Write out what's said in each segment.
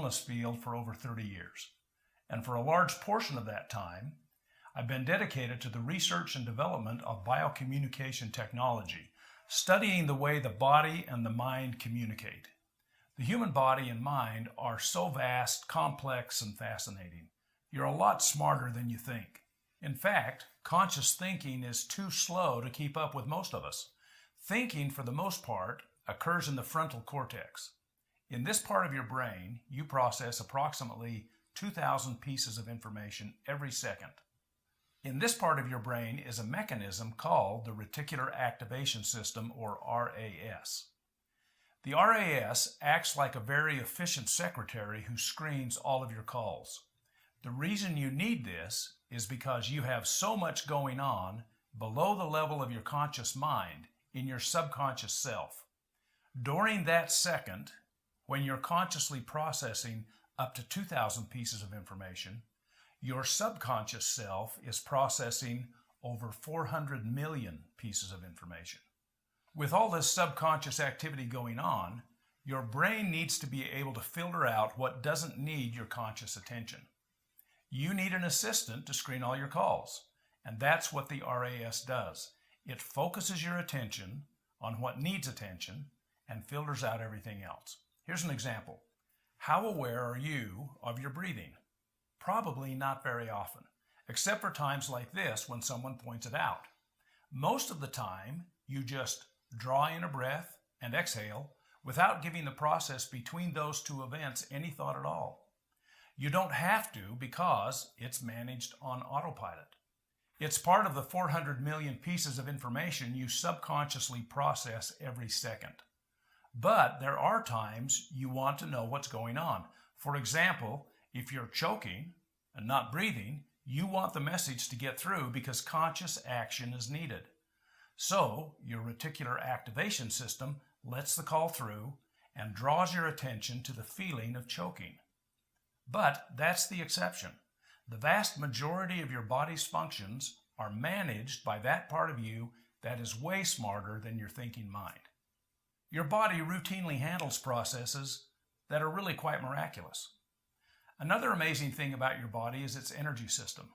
wellness field for over 30 years. And for a large portion of that time, I've been dedicated to the research and development of biocommunication technology, studying the way the body and the mind communicate. The human body and mind are so vast, complex, and fascinating. You're a lot smarter than you think. In fact, conscious thinking is too slow to keep up with most of us. Thinking, for the most part, occurs in the frontal cortex. In this part of your brain, you process approximately 2,000 pieces of information every second. In this part of your brain is a mechanism called the reticular activation system, or RAS. The RAS acts like a very efficient secretary who screens all of your calls. The reason you need this is because you have so much going on below the level of your conscious mind in your subconscious self. During that second, when you're consciously processing up to 2,000 pieces of information, your subconscious self is processing over 400 million pieces of information. With all this subconscious activity going on, your brain needs to be able to filter out what doesn't need your conscious attention. You need an assistant to screen all your calls, and that's what the RAS does. It focuses your attention on what needs attention and filters out everything else. Here's an example. How aware are you of your breathing? Probably not very often, except for times like this when someone points it out. Most of the time, you just draw in a breath and exhale without giving the process between those two events any thought at all. You don't have to because it's managed on autopilot. It's part of the 400 million pieces of information you subconsciously process every second. But there are times you want to know what's going on. For example, if you're choking and not breathing, you want the message to get through because conscious action is needed. So your reticular activation system lets the call through and draws your attention to the feeling of choking. But that's the exception. The vast majority of your body's functions are managed by that part of you that is way smarter than your thinking mind. Your body routinely handles processes that are really quite miraculous. Another amazing thing about your body is its energy system.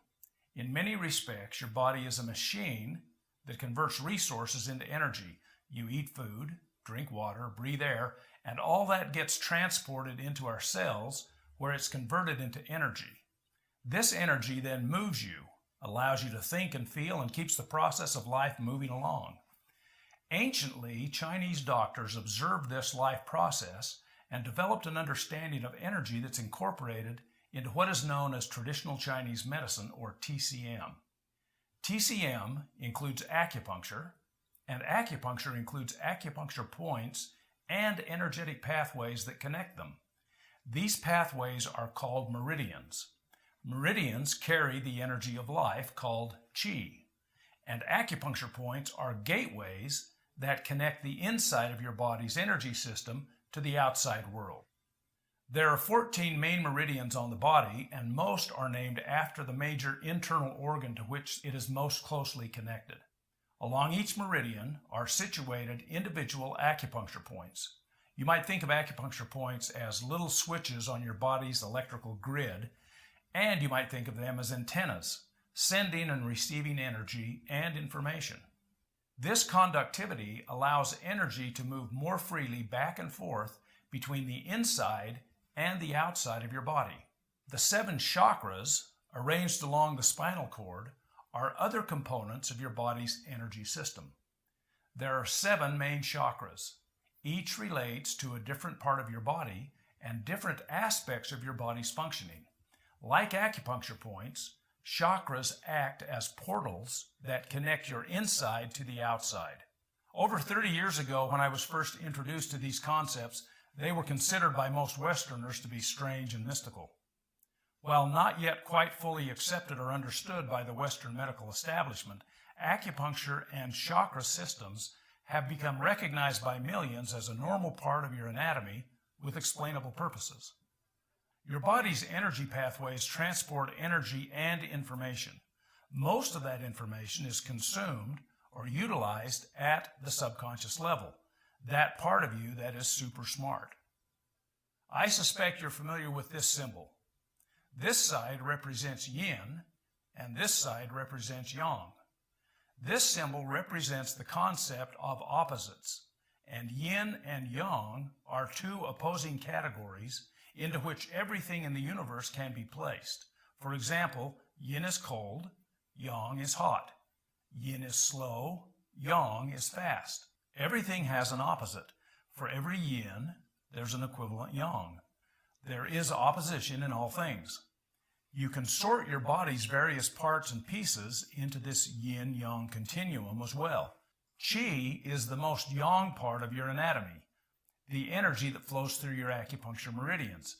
In many respects, your body is a machine that converts resources into energy. You eat food, drink water, breathe air, and all that gets transported into our cells where it's converted into energy. This energy then moves you, allows you to think and feel, and keeps the process of life moving along. Anciently, Chinese doctors observed this life process and developed an understanding of energy that's incorporated into what is known as traditional Chinese medicine, or TCM. TCM includes acupuncture, and acupuncture includes acupuncture points and energetic pathways that connect them. These pathways are called meridians. Meridians carry the energy of life called qi, and acupuncture points are gateways that connect the inside of your body's energy system to the outside world. There are 14 main meridians on the body, and most are named after the major internal organ to which it is most closely connected. Along each meridian are situated individual acupuncture points. You might think of acupuncture points as little switches on your body's electrical grid, and you might think of them as antennas, sending and receiving energy and information. This conductivity allows energy to move more freely back and forth between the inside and the outside of your body. The 7 chakras, arranged along the spinal cord, are other components of your body's energy system. There are 7 main chakras. Each relates to a different part of your body and different aspects of your body's functioning. Like acupuncture points, chakras act as portals that connect your inside to the outside. Over 30 years ago, when I was first introduced to these concepts, they were considered by most Westerners to be strange and mystical. While not yet quite fully accepted or understood by the Western medical establishment, acupuncture and chakra systems have become recognized by millions as a normal part of your anatomy with explainable purposes. Your body's energy pathways transport energy and information. Most of that information is consumed or utilized at the subconscious level, that part of you that is super smart. I suspect you're familiar with this symbol. This side represents yin, and this side represents yang. This symbol represents the concept of opposites, and yin and yang are two opposing categories into which everything in the universe can be placed. For example, yin is cold, yang is hot. Yin is slow, yang is fast. Everything has an opposite. For every yin, there's an equivalent yang. There is opposition in all things. You can sort your body's various parts and pieces into this yin-yang continuum as well. Qi is the most yang part of your anatomy, the energy that flows through your acupuncture meridians.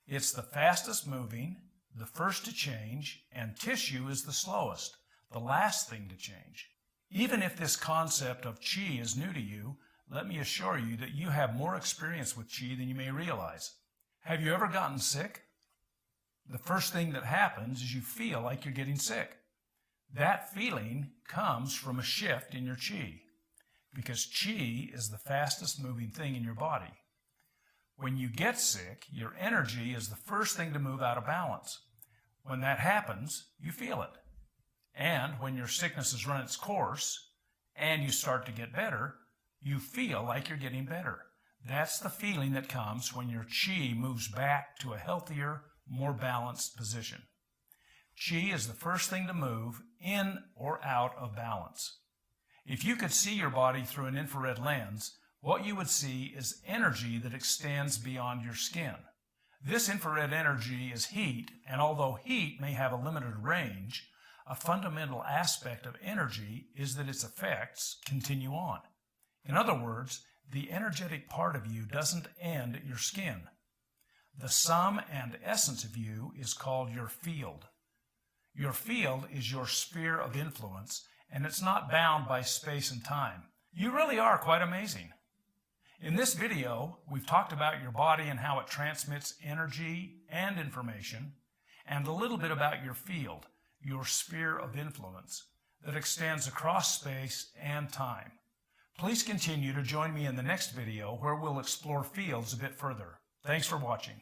It's the fastest moving, the first to change, and tissue is the slowest, the last thing to change. Even if this concept of Qi is new to you, let me assure you that you have more experience with Qi than you may realize. Have you ever gotten sick? The first thing that happens is you feel like you're getting sick. That feeling comes from a shift in your Qi, because Qi is the fastest moving thing in your body. When you get sick, your energy is the first thing to move out of balance. When that happens, you feel it. And when your sickness has run its course and you start to get better, you feel like you're getting better. That's the feeling that comes when your Qi moves back to a healthier, more balanced position. Qi is the first thing to move in or out of balance. If you could see your body through an infrared lens, what you would see is energy that extends beyond your skin. This infrared energy is heat, and although heat may have a limited range, a fundamental aspect of energy is that its effects continue on. In other words, the energetic part of you doesn't end at your skin. The sum and essence of you is called your field. Your field is your sphere of influence, and it's not bound by space and time. You really are quite amazing. In this video, we've talked about your body and how it transmits energy and information, and a little bit about your field, your sphere of influence, that extends across space and time. Please continue to join me in the next video where we'll explore fields a bit further. Thanks for watching.